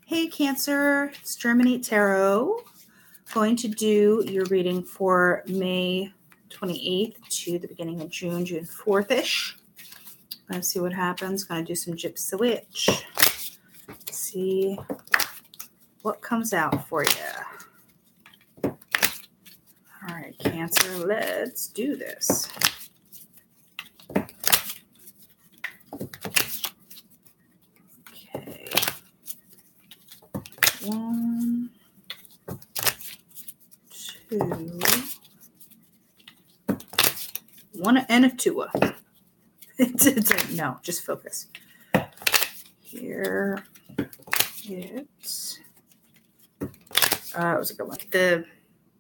Hey Cancer, it's Germinate Tarot. Going to do your reading for May 28th to the beginning of June 4th-ish. Let's see what happens. Going to do some Gypsy Witch. See what comes out for you. All right, Cancer, let's do this. Okay. 1, 2, 1 and a 2. No, just focus. Here it's it was a good one. The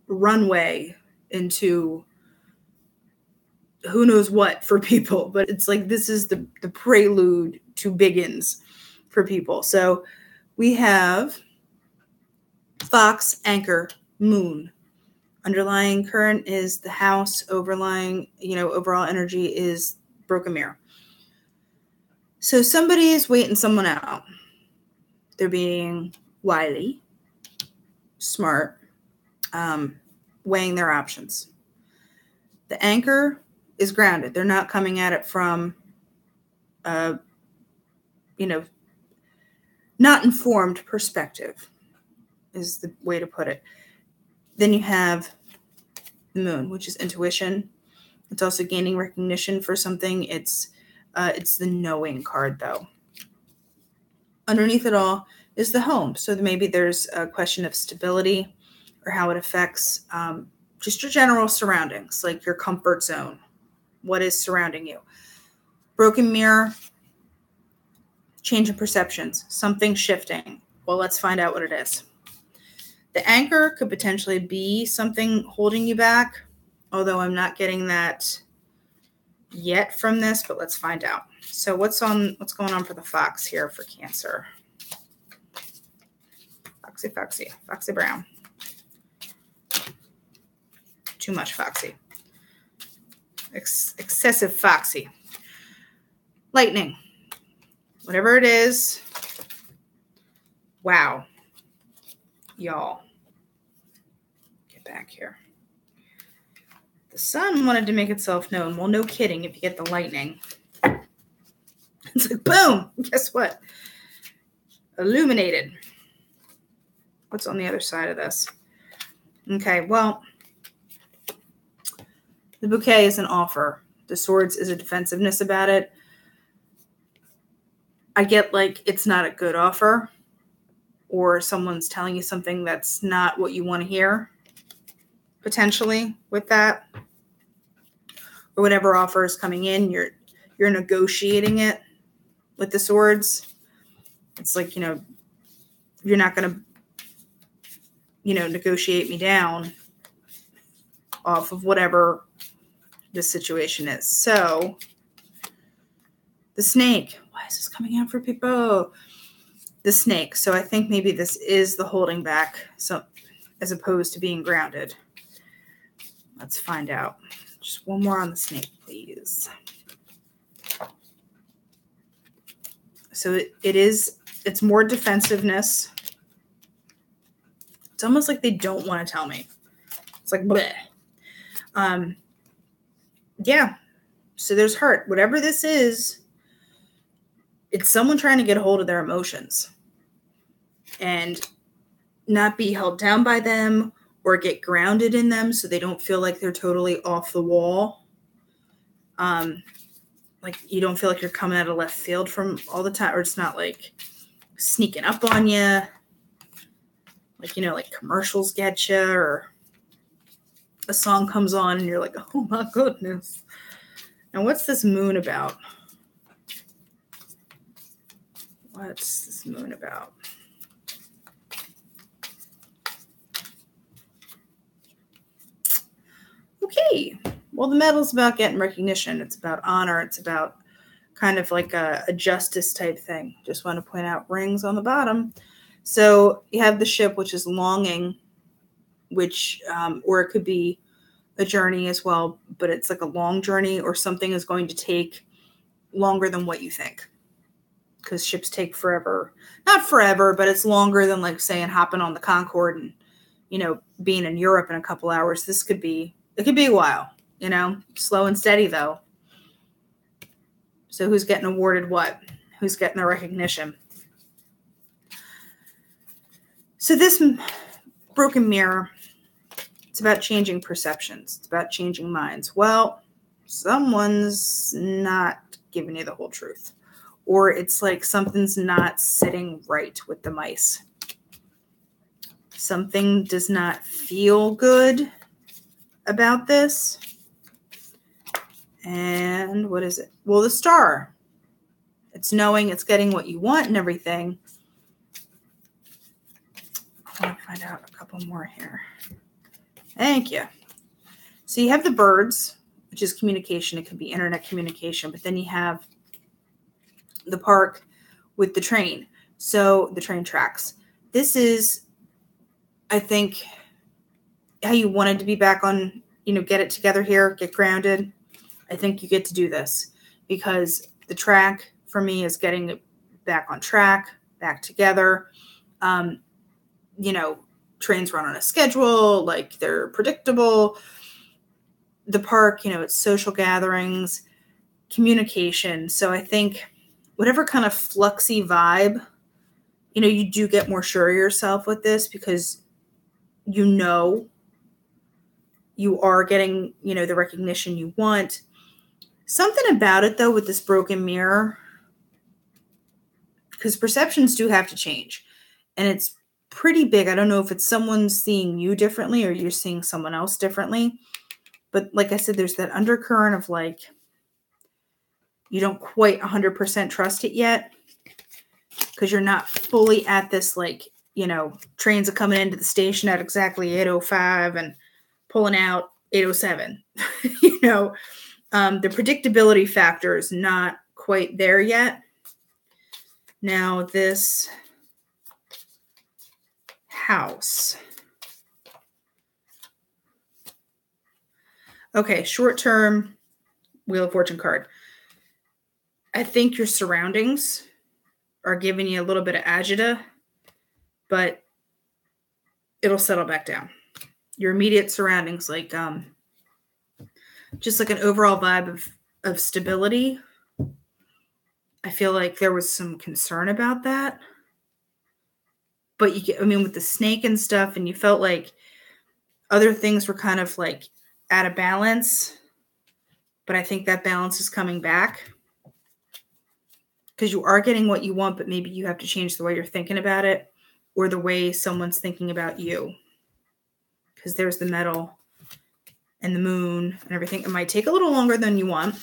runway into who knows what for people, but it's like this is the prelude to biggins for people. So we have Fox, Anchor, Moon. Underlying current is the house. Overlying, overall energy is Broken Mirror. So somebody is waiting someone out. They're being wily, smart, weighing their options. The Anchor is grounded. They're not coming at it from, not informed perspective is the way to put it. Then you have the Moon, which is intuition. It's also gaining recognition for something. It's the knowing card, though. Underneath it all is the home. So maybe there's a question of stability or how it affects just your general surroundings, like your comfort zone. What is surrounding you? Broken Mirror, change in perceptions, something shifting. Well, let's find out what it is. The Anchor could potentially be something holding you back, although I'm not getting that yet from this, but let's find out. So what's going on for the Fox here for Cancer? Foxy Brown. Too much Foxy. Excessive Foxy. Lightning. Whatever it is. Wow. Y'all. Get back here. The sun wanted to make itself known. Well, no kidding if you get the lightning. It's like, boom. Guess what? Illuminated. What's on the other side of this? Okay, well, the Bouquet is an offer. The Swords is a defensiveness about it. I get like it's not a good offer, or someone's telling you something that's not what you want to hear, potentially with that. Or whatever offer is coming in, you're negotiating it with the Swords. It's like, you're not going to, negotiate me down off of whatever the situation is. So the Snake. Why is this coming out for people? The Snake. So I think maybe this is the holding back, so as opposed to being grounded. Let's find out. Just one more on the Snake, please. So it's more defensiveness. It's almost like they don't want to tell me. It's like, bleh. Yeah. So there's hurt. Whatever this is, it's someone trying to get a hold of their emotions and not be held down by them or get grounded in them so they don't feel like they're totally off the wall. Like you don't feel like you're coming out of left field from all the time, or it's not like sneaking up on you. Like, like commercials get you, or a song comes on and you're like, oh my goodness. Now, what's this Moon about? What's this Moon about? Okay. Well, the medal's about getting recognition. It's about honor. It's about kind of like a justice type thing. Just want to point out rings on the bottom. So you have the Ship, which is longing, which, or it could be a journey as well, but it's like a long journey, or something is going to take longer than what you think. because ships take forever. Not forever, but it's longer than like saying hopping on the Concorde and, you know, being in Europe in a couple hours. It could be a while, you know, slow and steady though. So who's getting awarded what? Who's getting the recognition? So this broken mirror, it's about changing perceptions. It's about changing minds. Well, someone's not giving you the whole truth. Or it's like something's not sitting right with the mice. Something does not feel good about this. And what is it? Well, the star. It's knowing it's getting what you want and everything. I want to find out a couple more here. Thank you. So you have the birds, which is communication. It can be internet communication. But then you have the park with the train. So the train tracks. This is, I think, how you wanted to be back on, you know, get it together here, get grounded. I think you get to do this because the track for me is getting it back on track, back together. You know, trains run on a schedule, like they're predictable. The park, you know, it's social gatherings, communication. So I think whatever kind of fluxy vibe, you know, you do get more sure of yourself with this because you know you are getting, you know, the recognition you want. Something about it, though, with this broken mirror, because perceptions do have to change. And it's pretty big. I don't know if it's someone seeing you differently or you're seeing someone else differently. But like I said, there's that undercurrent of like, you don't quite 100% trust it yet because you're not fully at this, like, you know, trains are coming into the station at exactly 8:05 and pulling out 8:07. You know, the predictability factor is not quite there yet. Now this house. Okay, short-term Wheel of Fortune card. I think your surroundings are giving you a little bit of agita, but it'll settle back down. Your immediate surroundings, like just like an overall vibe of stability. I feel like there was some concern about that. But you get, I mean, with the snake and stuff, and you felt like other things were kind of like out of balance. But I think that balance is coming back. Because you are getting what you want, but maybe you have to change the way you're thinking about it or the way someone's thinking about you. Because there's the metal and the moon and everything. It might take a little longer than you want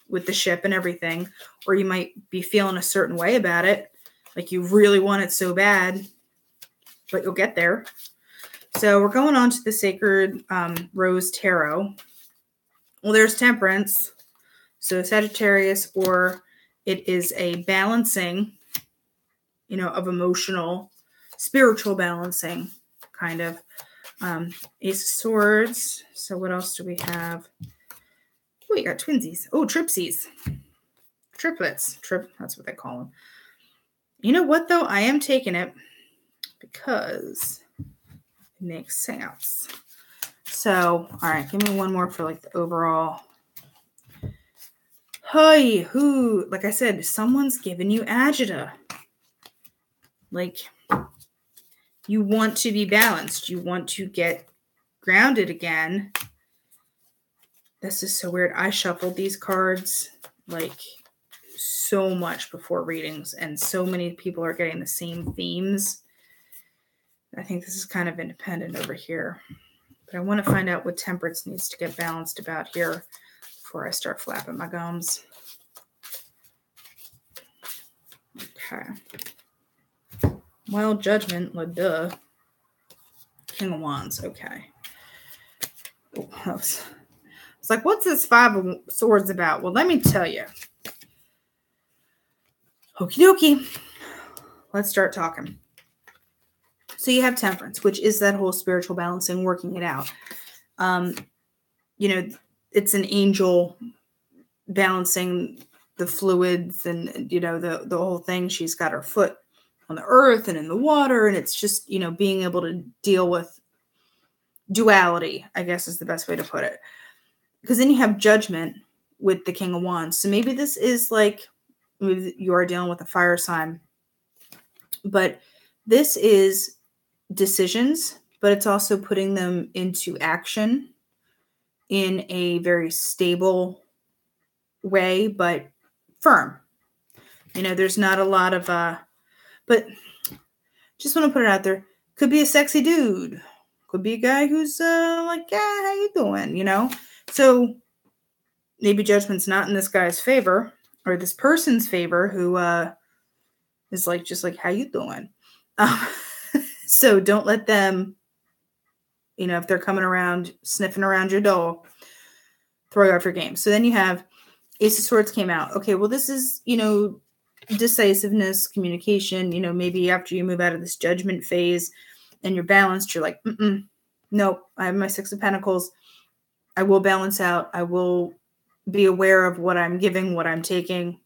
with the ship and everything, or you might be feeling a certain way about it. Like you really want it so bad, but you'll get there. So we're going on to the Sacred Rose Tarot. Well, there's Temperance. So Sagittarius, or it is a balancing, you know, of emotional, spiritual balancing, kind of. Ace of Swords. So what else do we have? Oh, you got twinsies. Oh, tripsies. Triplets. That's what they call them. You know what, though? I am taking it because it makes sense. So, all right, give me one more for like the overall. Hey, who? Like I said, someone's giving you agita. Like, you want to be balanced. You want to get grounded again. This is so weird. I shuffled these cards like so much before readings, and so many people are getting the same themes. I think this is kind of independent over here. But I want to find out what Temperance needs to get balanced about here before I start flapping my gums. Okay. Well, Judgment, duh. King of Wands, okay. Oh, it's like, what's this Five of Swords about? Well, let me tell you. Okie dokie. Let's start talking. So you have Temperance, which is that whole spiritual balancing, working it out. You know, it's an angel balancing the fluids and, the whole thing. She's got her foot on the earth and in the water. And it's just, being able to deal with duality, I guess is the best way to put it. Because then you have Judgment with the King of Wands. So maybe this is like, maybe you are dealing with a fire sign. But this is decisions, but it's also putting them into action in a very stable way, but firm. There's not a lot of, but just want to put it out there. Could be a sexy dude. Could be a guy who's like, yeah, how you doing? So maybe Judgment's not in this guy's favor or this person's favor who is like, just like, how you doing? So don't let them, if they're coming around, sniffing around your door, throw you off your game. So then you have Ace of Swords came out. Okay, well, this is, decisiveness, communication, maybe after you move out of this Judgment phase and you're balanced, you're like, nope, I have my Six of Pentacles. I will balance out. I will be aware of what I'm giving, what I'm taking.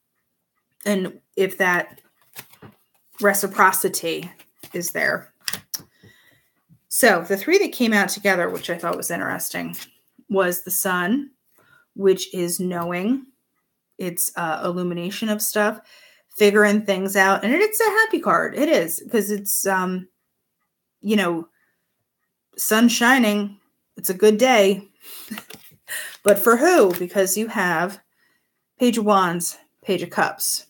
And if that reciprocity is there. So the three that came out together, which I thought was interesting, was the Sun, which is knowing. It's illumination of stuff, figuring things out. And it's a happy card. It is, because it's, sun shining. It's a good day. But for who? Because you have Page of Wands, Page of Cups.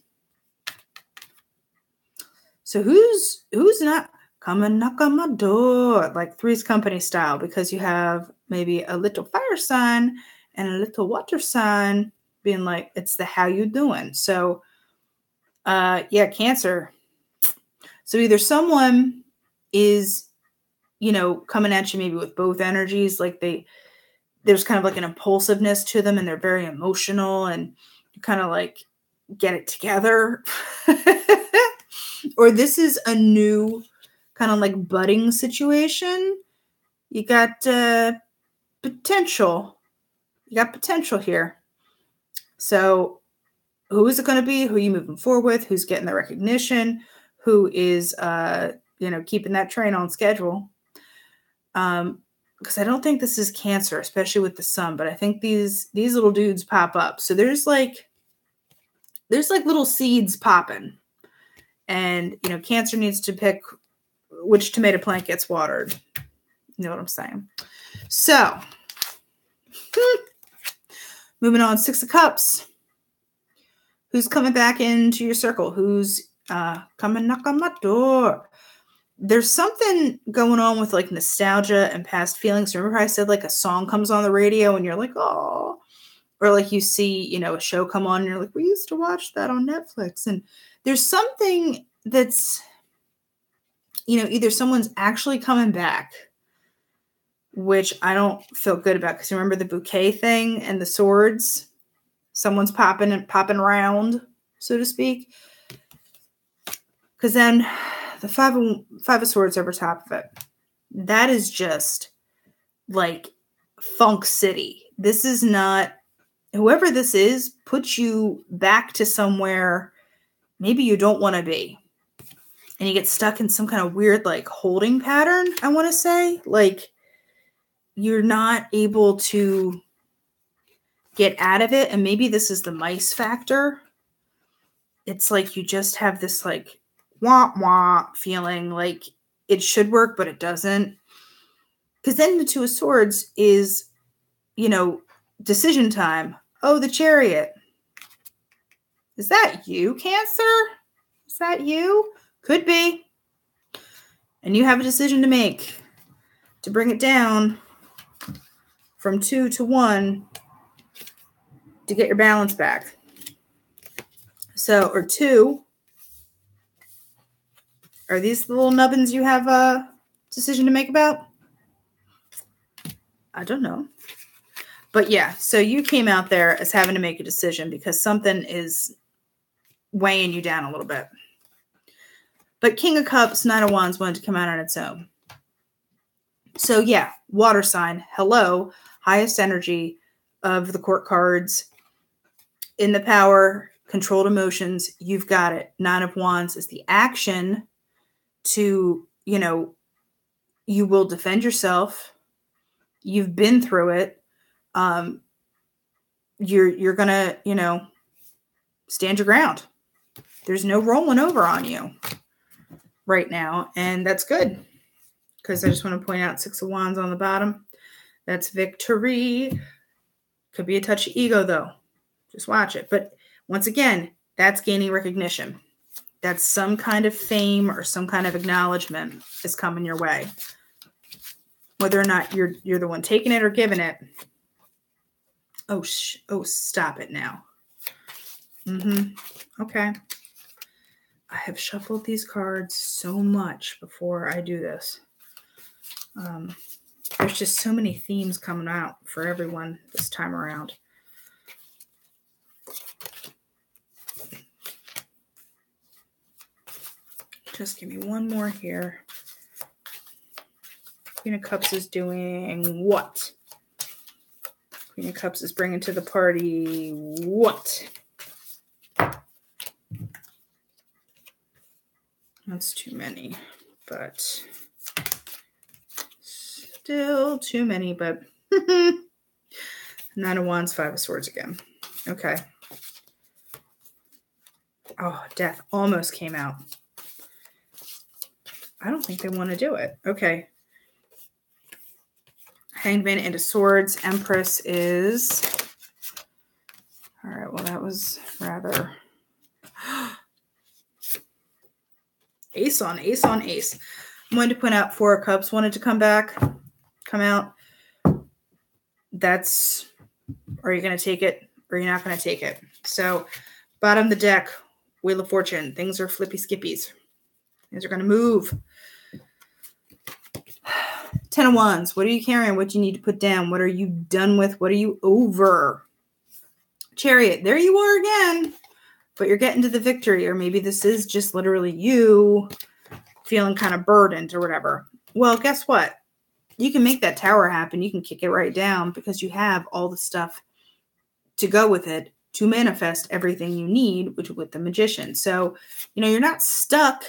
So who's not come and knock on my door, like Three's Company style, because you have maybe a little fire sign and a little water sign being like, it's the how you doing. So, Cancer. So either someone is, coming at you maybe with both energies, like there's kind of like an impulsiveness to them and they're very emotional and you kind of like get it together. Or this is a new kind of like budding situation. You got potential. You got potential here. So who is it going to be? Who are you moving forward with? Who's getting the recognition? Who is, keeping that train on schedule? Because I don't think this is Cancer, especially with the Sun, but I think these little dudes pop up. So there's like little seeds popping. And, Cancer needs to pick which tomato plant gets watered. You know what I'm saying? So, moving on, Six of Cups. Who's coming back into your circle? Who's coming knock on my door? There's something going on with like nostalgia and past feelings. Remember how I said like a song comes on the radio and you're like, oh, or like you see, a show come on and you're like, we used to watch that on Netflix. And there's something that's, either someone's actually coming back, which I don't feel good about because remember the bouquet thing and the swords? Someone's popping around, so to speak. Because then the five of Swords over top of it. That is just like Funk City. This is not, whoever this is, puts you back to somewhere maybe you don't want to be. And you get stuck in some kind of weird like holding pattern, I want to say. Like you're not able to get out of it. And maybe this is the mice factor. It's like you just have this like wah wah feeling like it should work, but it doesn't. Because then the Two of Swords is, decision time. Oh, the Chariot. Is that you, Cancer? Is that you? Could be. And you have a decision to make to bring it down from 2 to 1 to get your balance back. So, or 2. Are these the little nubbins you have a decision to make about? I don't know. But yeah, so you came out there as having to make a decision because something is weighing you down a little bit. But King of Cups, Knight of Wands wanted to come out on its own. So yeah, water sign, hello, highest energy of the court cards in the power, controlled emotions, you've got it. Nine of Wands is the action to, you will defend yourself. You've been through it. You're gonna, stand your ground. There's no rolling over on you right now, and that's good, because I just want to point out 6 of Wands on the bottom. That's victory. Could be a touch of ego, though. Just watch it. But once again, that's gaining recognition. That's some kind of fame or some kind of acknowledgement is coming your way. Whether or not you're the one taking it or giving it. Oh, stop it now. Okay. I have shuffled these cards so much before I do this. There's just so many themes coming out for everyone this time around. Just give me one more here. Queen of Cups is doing what? Queen of Cups is bringing to the party what? That's too many, but still too many, but 9 of Wands, 5 of Swords again. Okay. Oh, Death almost came out. I don't think they want to do it. Okay. Hangman into Swords. Empress is... All right, well, that was rather... Ace on ace on ace. I'm going to point out 4 of Cups wanted to come out. That's... Are you going to take it or you're not going to take it? So, bottom of the deck, Wheel of Fortune. Things are flippy skippies. Things are going to move. 10 of Wands. What are you carrying? What do you need to put down? What are you done with? What are you over? Chariot. There you are again. But you're getting to the victory. Or maybe this is just literally you feeling kind of burdened or whatever. Well, guess what? You can make that tower happen. You can kick it right down because you have all the stuff to go with it to manifest everything you need, which with the Magician. So, you're not stuck,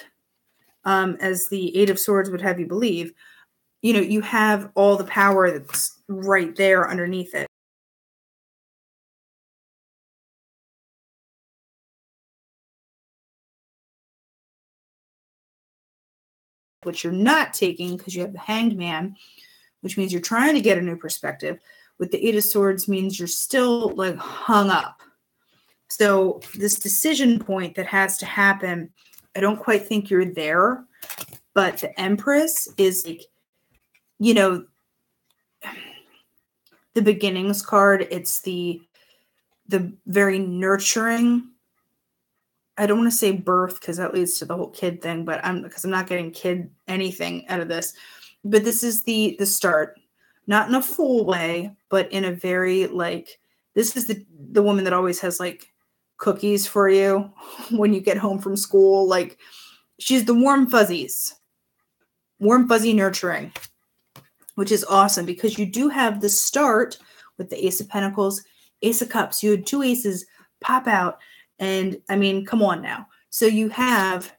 as the 8 of Swords would have you believe. You have all the power that's right there underneath it. Which you're not taking because you have the Hanged Man, which means you're trying to get a new perspective. With the 8 of Swords means you're still like hung up. So this decision point that has to happen, I don't quite think you're there, but the Empress is like, the beginnings card. It's the very nurturing. I don't want to say birth because that leads to the whole kid thing, but I'm not getting kid anything out of this. But this is the start, not in a full way, but in a very this is the woman that always has cookies for you when you get home from school. She's the warm fuzzy nurturing, which is awesome because you do have the start with the Ace of Pentacles, Ace of Cups. You had 2 aces pop out. And I mean, come on now. So you have,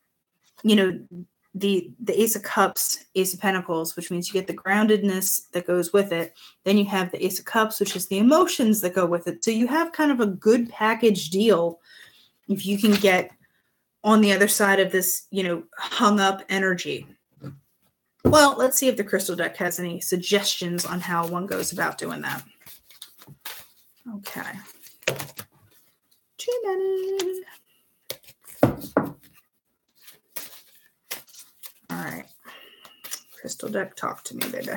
the Ace of Cups, Ace of Pentacles, which means you get the groundedness that goes with it. Then you have the Ace of Cups, which is the emotions that go with it. So you have kind of a good package deal if you can get on the other side of this, hung up energy. Well, let's see if the crystal deck has any suggestions on how one goes about doing that. Okay. Too many. All right. Crystal deck, talk to me, baby.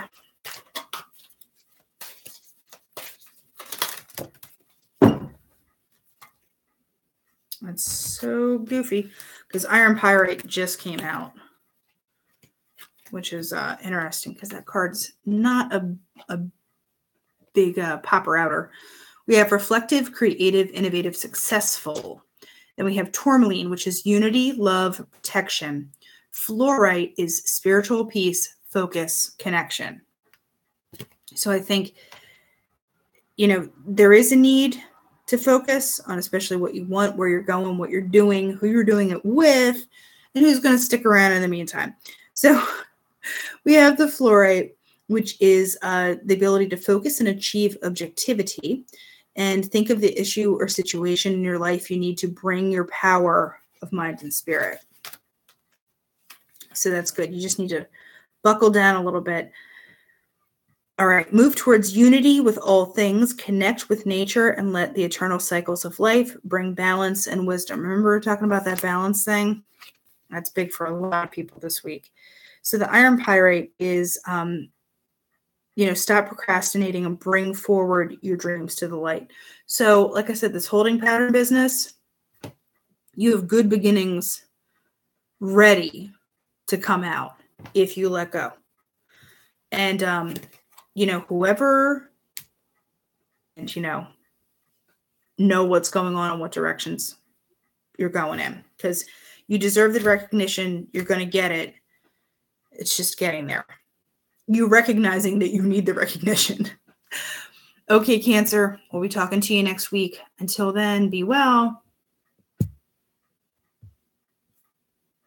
That's so goofy because Iron Pyrite just came out, which is interesting because that card's not a big popper outer. We have reflective, creative, innovative, successful. Then we have Tourmaline, which is unity, love, protection. Fluorite is spiritual peace, focus, connection. So I think, there is a need to focus on, especially what you want, where you're going, what you're doing, who you're doing it with, and who's going to stick around in the meantime. So we have the fluorite, which is the ability to focus and achieve objectivity and think of the issue or situation in your life you need to bring your power of mind and spirit. So that's good. You just need to buckle down a little bit. All right, move towards unity with all things, connect with nature, and let the eternal cycles of life bring balance and wisdom. Remember, we're talking about that balance thing? That's big for a lot of people this week. So the iron pyrite is, stop procrastinating and bring forward your dreams to the light. So, like I said, this holding pattern business, you have good beginnings ready to come out if you let go. And, whoever, and, know what's going on and what directions you're going in, because you deserve the recognition. You're going to get it. It's just getting there. You recognizing that you need the recognition. Okay, Cancer, we'll be talking to you next week. Until then, be well.